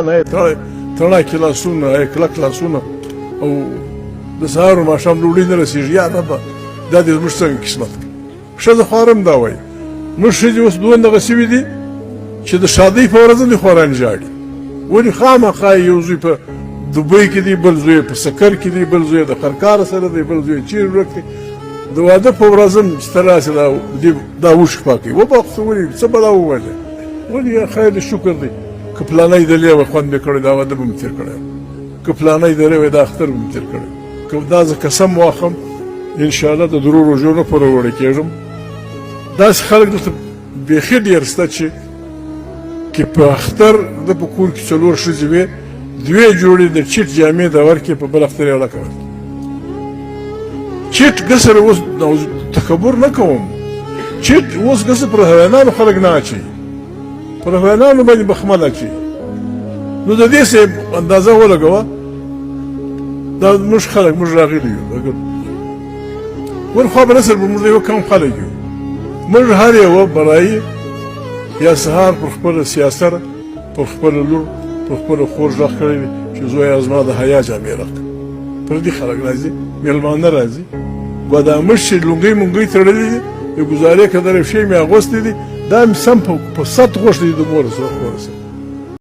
نه تڼاکي لاسونه کلک لاسونه او د سهار و ماښام ډوډۍ نه رسېږي یا ربه دا دې زموږ څنګه قسمت کړي ښځه خو هم دا وایي موږ ښځې اوس دومره شوي دي چې د شادۍ په ورځ دې خواران ژاړي ولې خامخا یو زوی په دوبۍ کې دی بل زوی په سکر کې دی بل زوی د خرکار سره دی بل زوی چیر ورک دی د واده په ورځ هم چې ته راسې دا اوښکې پاکوي وبخښه ولې څه به دا وویل ولې خیر دی شکر دی که پلانی دلې وی خوند مې کړی دا واده به مې تېر کړی که پلانی دلې وی دا اختر به مې تېر کړی که دا زه قسم واخلم انشاءالله د درو روژو نه پوره وړی کېږم داسې خلک دلته بیخي ډېر شته چې په اختر د په کور کې څلور ښځې وې دوې جوړې د چیټ جامې د ورکې په بل اختر یې ولکه ورکړي چیټ ګسر اوس تکبر نه کوم چیټ اوس ګسر پر حیوانانو خلک نه اچوي پر حیوانانو باندې بخمل اچوي نو د دې څه اندازه ولګوه دا موږ خلک موږ راغلي یو ور خوا به نسل به موږ یو کم خلک یو موږ هر یوه برایي یا سهار پر خپله سیاسر پر خپله لور پر خپله خور غږ کړی دی چې زویه زما د حیا جامې راکړه پردي خلک راځي میلمانه راځي ګودامش چې لونګۍ مونګۍ تړلي دي د ګزارې قدر شی مې اغوستی دي دا مې سم په 100 غوښتي د مور سره